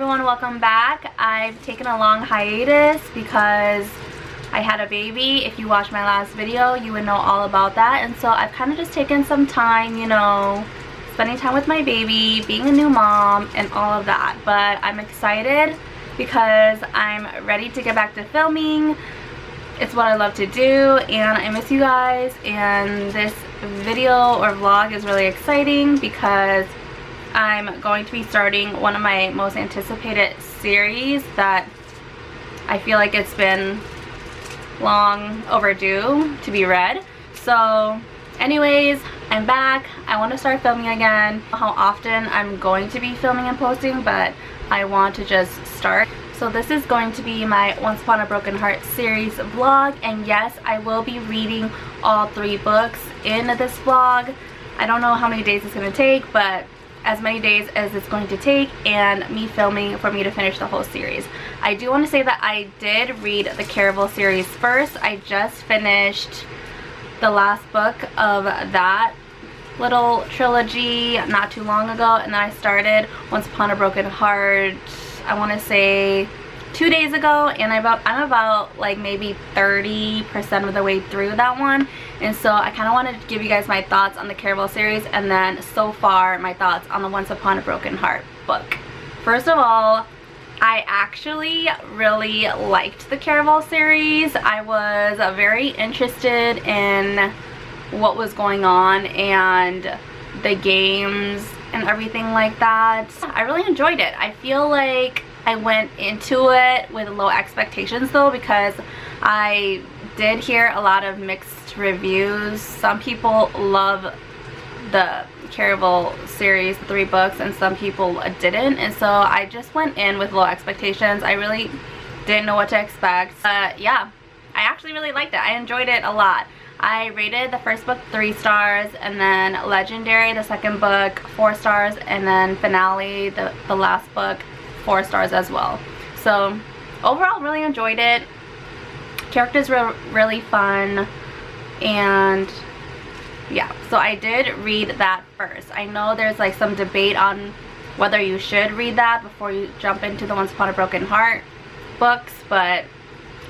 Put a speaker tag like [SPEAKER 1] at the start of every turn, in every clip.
[SPEAKER 1] everyone, welcome back. I've taken a long hiatus because I had a baby. If you watched my last video, you would know all about that. And so I've kind of just taken some time, you know, spending time with my baby, being a new mom, and all of that. But I'm excited because I'm ready to get back to filming. It's what I love to do, and I miss you guys. And this video or vlog is really exciting because I'm going to be starting one of my most anticipated series that I feel like it's been long overdue to be read. So anyways, I'm back. I want to start filming again. How often I'm going to be filming and posting, but I want to just start. So this is going to be my Once Upon a Broken Heart series vlog, and yes, I will be reading all 3 books in this vlog. I don't know how many days it's going to take, but as many days as it's going to take, and me filming for me to finish the whole series. I do want to say that I did read the Caraval series first. I just finished the last book of that little trilogy not too long ago, and then I started Once Upon a Broken Heart, I want to say 2 days ago, and I'm about like maybe 30% of the way through that one. And so I kind of wanted to give you guys my thoughts on the Caraval series, and then so far my thoughts on the Once Upon a Broken Heart book. First of all, I actually really liked the Caraval series. I was very interested in what was going on and the games and everything like that. I really enjoyed it. I feel like I went into it with low expectations though, because I did hear a lot of mixed reviews. Some people love the Caraval series, 3 books, and some people didn't, and so I just went in with low expectations. I really didn't know what to expect. Yeah, I actually really liked it. I enjoyed it a lot. I rated the first book 3 stars, and then Legendary, the second book, 4 stars, and then Finale, the last book, 4 stars as well. So overall, really enjoyed it. Characters were really fun, and yeah, so I did read that first. I know there's like some debate on whether you should read that before you jump into the Once Upon a Broken Heart books, but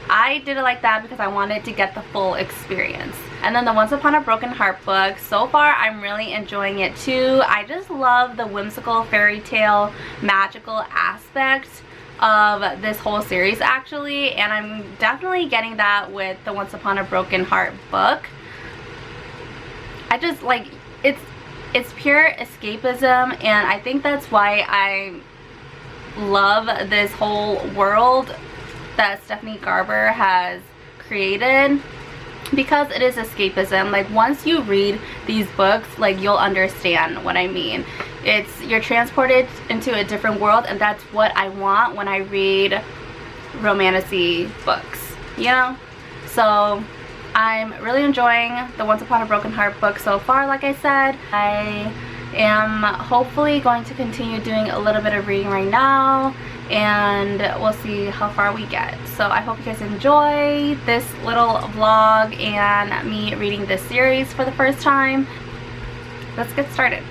[SPEAKER 1] I did it like that because I wanted to get the full experience. And then the Once Upon a Broken Heart book, so far I'm really enjoying it too. I just love the whimsical fairy tale magical aspect of this whole series actually, and I'm definitely getting that with the Once Upon a Broken Heart book. I just like it's pure escapism, and I think that's why I love this whole world that Stephanie Garber has created, because it is escapism. Like once you read these books, like you'll understand what I mean. You're transported into a different world, and that's what I want when I read romantic books, you know? So I'm really enjoying the Once Upon a Broken Heart book so far. Like I said, I am hopefully going to continue doing a little bit of reading right now, and we'll see how far we get. So I hope you guys enjoy this little vlog and me reading this series for the first time. Let's get started.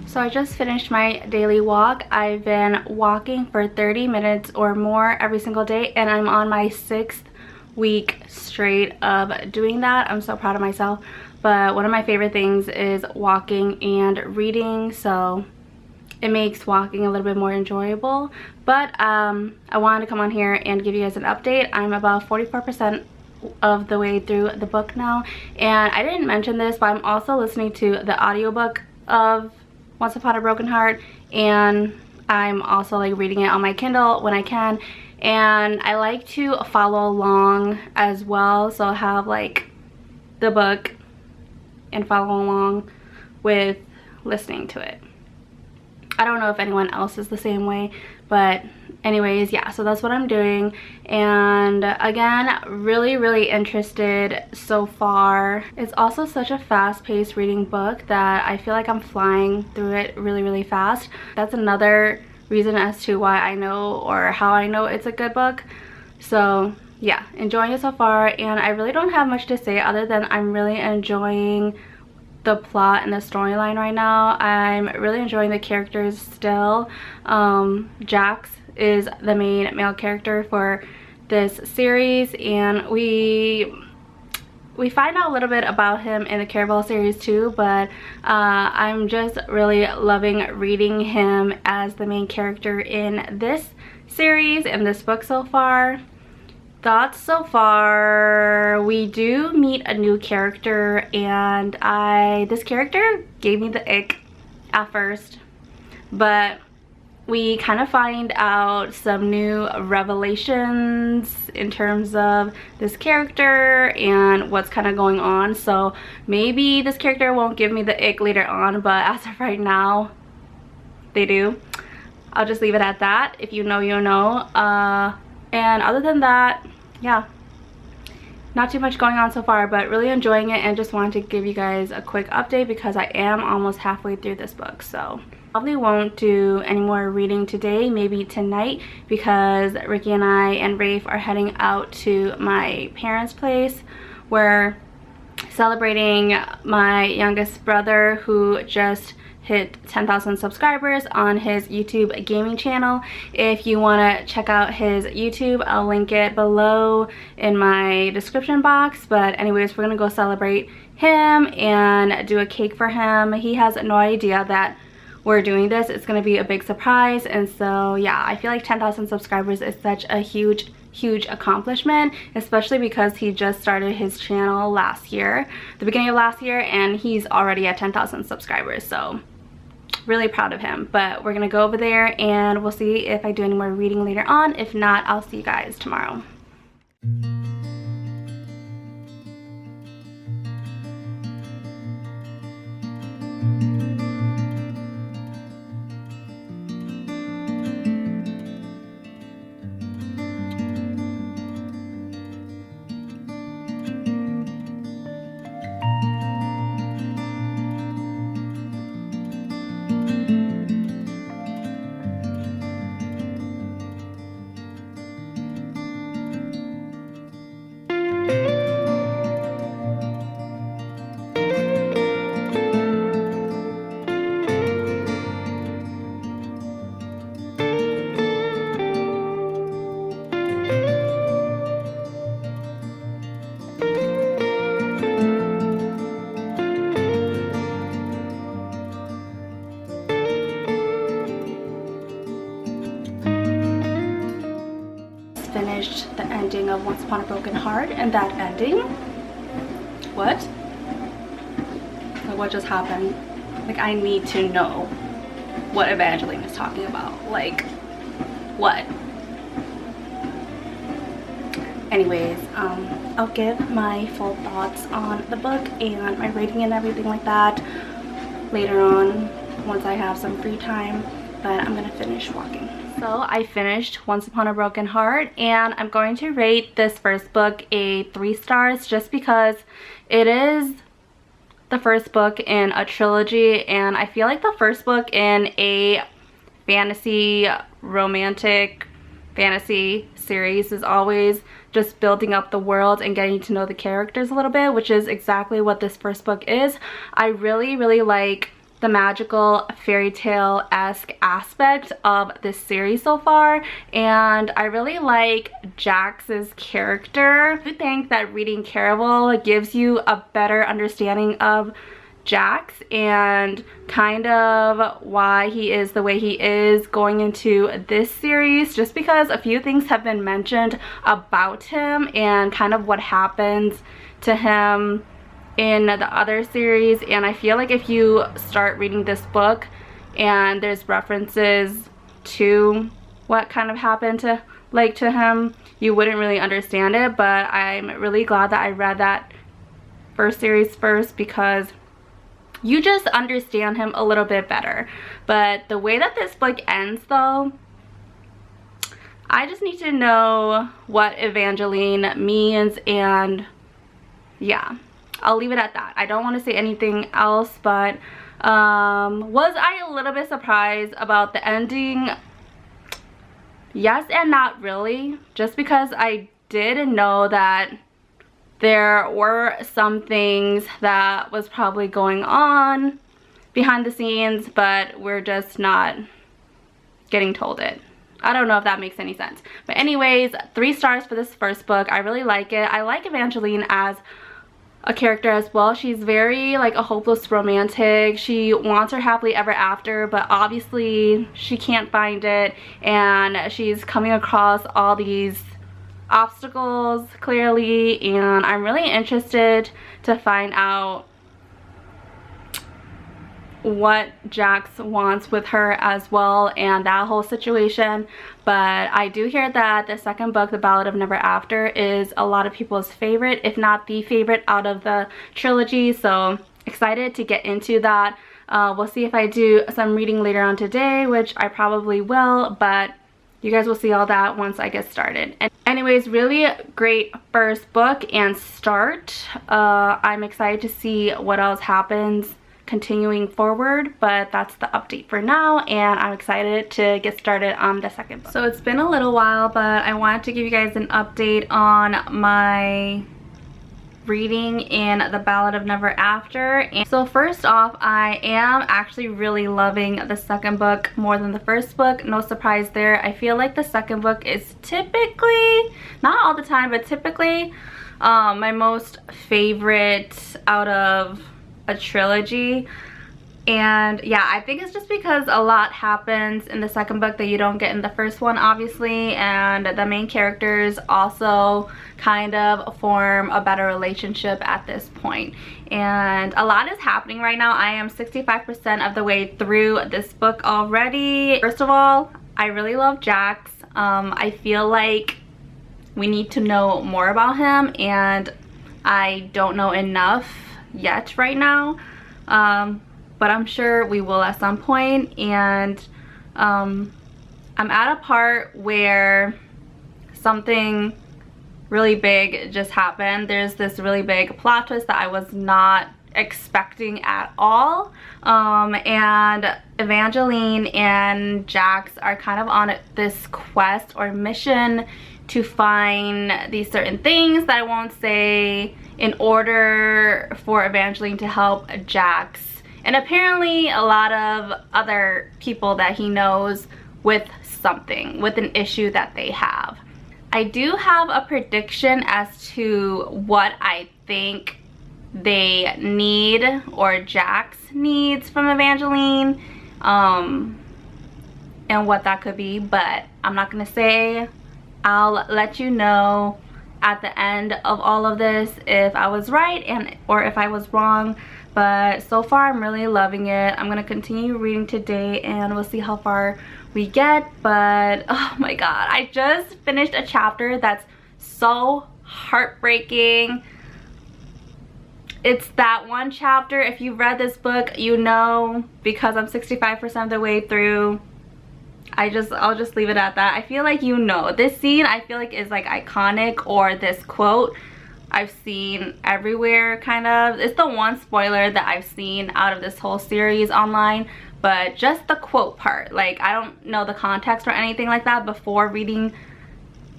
[SPEAKER 1] So I just finished my daily walk. I've been walking for 30 minutes or more every single day, and I'm on my 6th week straight of doing that. I'm so proud of myself. But one of my favorite things is walking and reading, so it makes walking a little bit more enjoyable. But I wanted to come on here and give you guys an update. I'm about 44% of the way through the book now, and I didn't mention this, but I'm also listening to the audiobook of Once Upon a Broken Heart, and I'm also like reading it on my Kindle when I can, and I like to follow along as well, so I'll have like the book and follow along with listening to it. I don't know if anyone else is the same way, but anyways, yeah, so that's what I'm doing. And again, really interested so far. It's also such a fast-paced reading book that I feel like I'm flying through it really fast. That's another reason as to why I know, or how I know it's a good book. So yeah, enjoying it so far, and I really don't have much to say other than I'm really enjoying the plot and the storyline right now. I'm really enjoying the characters still. Jax is the main male character for this series, and we find out a little bit about him in the Caravel series too, but I'm just really loving reading him as the main character in this series and this book so far. Thoughts so far, we do meet a new character, and this character gave me the ick at first, but we kind of find out some new revelations in terms of this character and what's kind of going on. So maybe this character won't give me the ick later on, but as of right now, they do. I'll just leave it at that. If you know, you know. And other than that, yeah, not too much going on so far, but really enjoying it, and just wanted to give you guys a quick update because I am almost halfway through this book. So probably won't do any more reading today, maybe tonight, because Ricky and I and Rafe are heading out to my parents' place. We're celebrating my youngest brother who just hit 10,000 subscribers on his YouTube gaming channel. If you want to check out his YouTube, I'll link it below in my description box. But anyways, we're gonna go celebrate him and do a cake for him. He has no idea that we're doing this. It's gonna be a big surprise. And so yeah, I feel like 10,000 subscribers is such a huge accomplishment, especially because he just started his channel last year, the beginning of last year, and he's already at 10,000 subscribers. So really proud of him. But we're gonna go over there and we'll see if I do any more reading later on. If not, I'll see you guys tomorrow. Finished the ending of Once Upon a Broken Heart, and that ending, what just happened? Like, I need to know what Evangeline is talking about. Like, what? Anyways, I'll give my full thoughts on the book and my rating and everything like that later on once I have some free time, but I'm gonna finish walking. So I finished Once Upon a Broken Heart, and I'm going to rate this first book a 3 stars just because it is the first book in a trilogy, and I feel like the first book in a fantasy, romantic fantasy series is always just building up the world and getting to know the characters a little bit, which is exactly what this first book is. I really like the magical fairy tale-esque aspect of this series so far, and I really like Jax's character. I think that reading Caravel gives you a better understanding of Jax and kind of why he is the way he is going into this series, just because a few things have been mentioned about him and kind of what happens to him in the other series. And I feel like if you start reading this book and there's references to what kind of happened to him, you wouldn't really understand it. But I'm really glad that I read that first series first, because you just understand him a little bit better. But the way that this book ends though, I just need to know what Evangeline means, and yeah, I'll leave it at that. I don't want to say anything else, but was I a little bit surprised about the ending? Yes and not really, just because I did know that there were some things that was probably going on behind the scenes, but we're just not getting told it. I don't know if that makes any sense. But anyways, 3 stars for this first book. I really like it. I like Evangeline as a character as well. She's very like a hopeless romantic. She wants her happily ever after, but obviously she can't find it, and she's coming across all these obstacles clearly, and I'm really interested to find out what Jax wants with her as well, and that whole situation. But I do hear that the second book, The Ballad of Never After, is a lot of people's favorite, if not the favorite out of the trilogy, so excited to get into that. We'll see if I do some reading later on today, which I probably will, but you guys will see all that once I get started. And anyways, really great first book and start. I'm excited to see what else happens continuing forward, but that's the update for now, and I'm excited to get started on the second book. So it's been a little while, but I wanted to give you guys an update on my reading in The Ballad of Never After. And so first off, I am actually really loving the second book more than the first book. No surprise there. I feel like the second book is typically, not all the time, but typically my most favorite out of a trilogy. And yeah, I think it's just because a lot happens in the second book that you don't get in the first one, obviously, and the main characters also kind of form a better relationship at this point. And a lot is happening right now. I am 65% of the way through this book already. First of all, I really love Jax. I feel like we need to know more about him, and I don't know enough yet right now, but I'm sure we will at some point. And I'm at a part where something really big just happened. There's this really big plot twist that I was not expecting at all, and Evangeline and Jax are kind of on this quest or mission to find these certain things that I won't say, in order for Evangeline to help Jax and apparently a lot of other people that he knows with something, with an issue that they have. I do have a prediction as to what I think they need, or Jax needs, from Evangeline, and what that could be, but I'm not gonna say. I'll let you know at the end of all of this if I was right or if I was wrong. But so far I'm really loving it. I'm gonna continue reading today and we'll see how far we get. But oh my god, I just finished a chapter that's so heartbreaking. It's that one chapter, if you've read this book, you know, because I'm 65% of the way through, I'll just leave it at that. I feel like you know. This scene I feel like is like iconic, or this quote I've seen everywhere kind of. It's the one spoiler that I've seen out of this whole series online, but just the quote part. Like, I don't know the context or anything like that before reading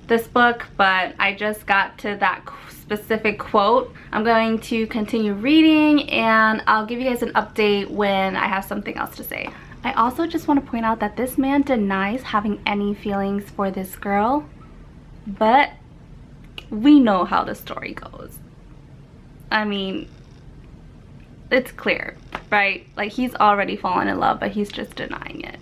[SPEAKER 1] this book, but I just got to that specific quote. I'm going to continue reading and I'll give you guys an update when I have something else to say. I also just want to point out that this man denies having any feelings for this girl, but we know how the story goes. I mean, it's clear, right? Like, he's already fallen in love, but he's just denying it.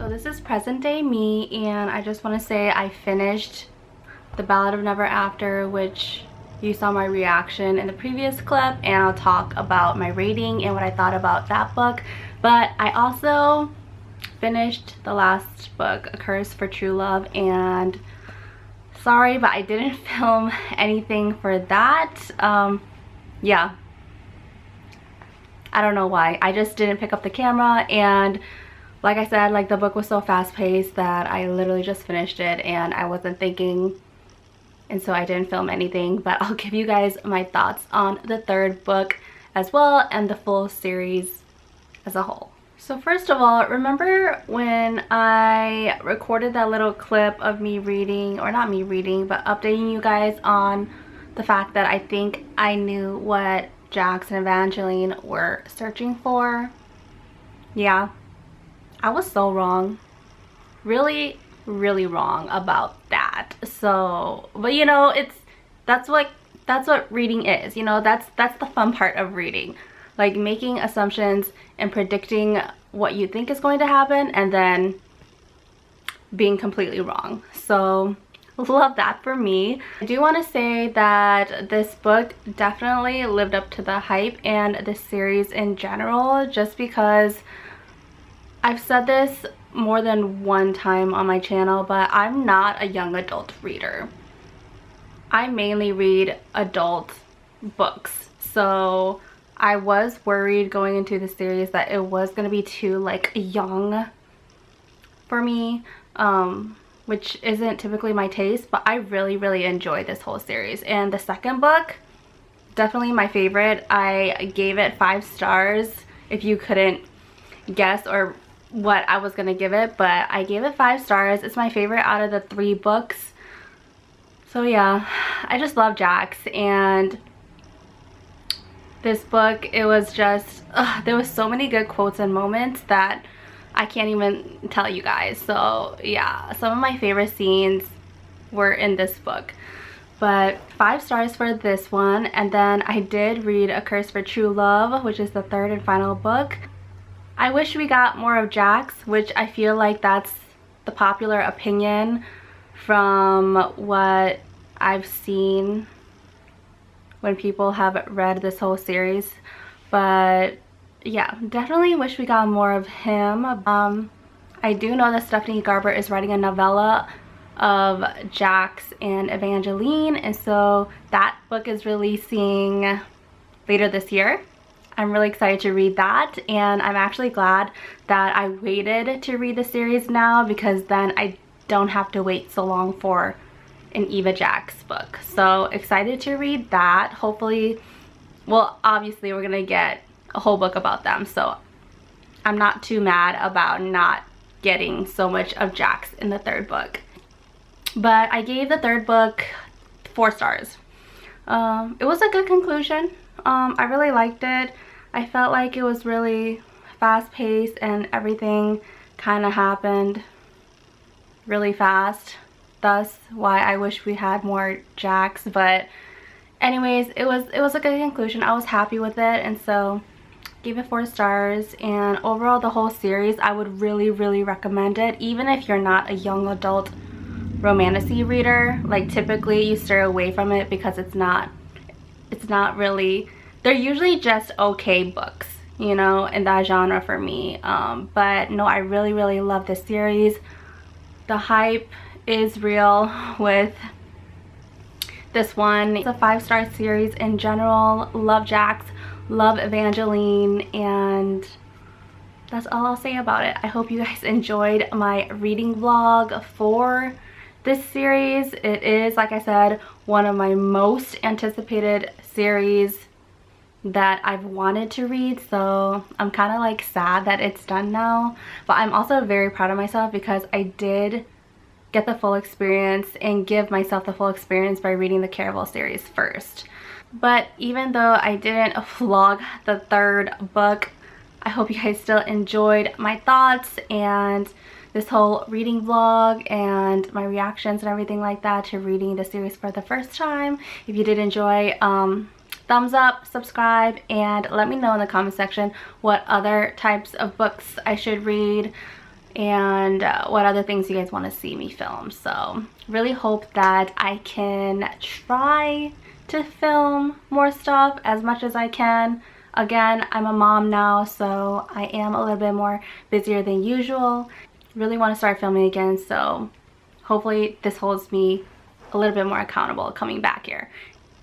[SPEAKER 1] So this is present day me, and I just want to say I finished The Ballad of Never After, which you saw my reaction in the previous clip, and I'll talk about my rating and what I thought about that book. But I also finished the last book, A Curse for True Love, and sorry, but I didn't film anything for that. Yeah, I don't know why. I just didn't pick up the camera, and like I said, like the book was so fast-paced that I literally just finished it and I wasn't thinking, and so I didn't film anything. But I'll give you guys my thoughts on the third book as well, and the full series as a whole. So first of all, remember when I recorded that little clip of me reading, or not me reading, but updating you guys on the fact that I think I knew what Jax and Evangeline were searching for? Yeah, I was so wrong. Really, really wrong about that. So, but you know, that's what reading is, you know. That's the fun part of reading, like making assumptions and predicting what you think is going to happen and then being completely wrong. So love that for me. I do want to say that this book definitely lived up to the hype, and the series in general, just because I've said this more than one time on my channel, but I'm not a young adult reader. I mainly read adult books, so I was worried going into the series that it was going to be too like young for me, which isn't typically my taste, but I really enjoyed this whole series. And the second book, definitely my favorite. I gave it 5 stars, if you couldn't guess or what I was gonna give it, but I gave it 5 stars. It's my favorite out of the 3 books. So yeah, I just love Jax, and this book, it was just there was so many good quotes and moments that I can't even tell you guys. So yeah, some of my favorite scenes were in this book. But 5 stars for this one. And then I did read A Curse for True Love, which is the third and final book. I wish we got more of Jax, which I feel like that's the popular opinion from what I've seen when people have read this whole series. But yeah, definitely wish we got more of him. I do know that Stephanie Garber is writing a novella of Jax and Evangeline, and so that book is releasing later this year. I'm really excited to read that, and I'm actually glad that I waited to read the series now, because then I don't have to wait so long for an Eva Jax book. So excited to read that. Hopefully, well, obviously we're gonna get a whole book about them, so I'm not too mad about not getting so much of Jax in the third book. But I gave the third book 4 stars. It was a good conclusion. I really liked it. I felt like it was really fast-paced and everything kind of happened really fast, thus why I wish we had more Jax. But anyways, it was a good conclusion. I was happy with it, and so gave it 4 stars. And overall, the whole series, I would really recommend it, even if you're not a young adult romantasy reader. Like, typically you stay away from it because it's not really, they're usually just okay books, you know, in that genre for me. But no, I really love this series. The hype is real with this one. It's a 5-star series in general. Love Jax, love Evangeline, and that's all I'll say about it. I hope you guys enjoyed my reading vlog for this series. It is, like I said, one of my most anticipated series that I've wanted to read, so I'm kind of like sad that it's done now. But I'm also very proud of myself because I did get the full experience and give myself the full experience by reading the Caraval series first. But even though I didn't vlog the third book, I hope you guys still enjoyed my thoughts and this whole reading vlog and my reactions and everything like that to reading the series for the first time. If you did enjoy, thumbs up, subscribe, and let me know in the comment section what other types of books I should read. and what other things you guys want to see me film. So really hope that I can try to film more stuff as much as I can. Again, I'm a mom now, so I am a little bit more busier than usual. Really want to start filming again, so hopefully this holds me a little bit more accountable coming back here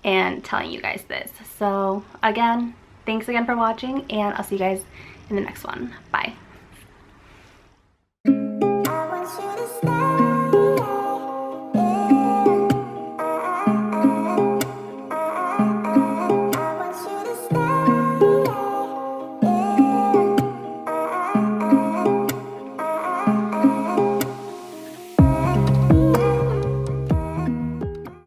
[SPEAKER 1] and telling you guys this. So again, thanks again for watching, and I'll see you guys in the next one. Bye.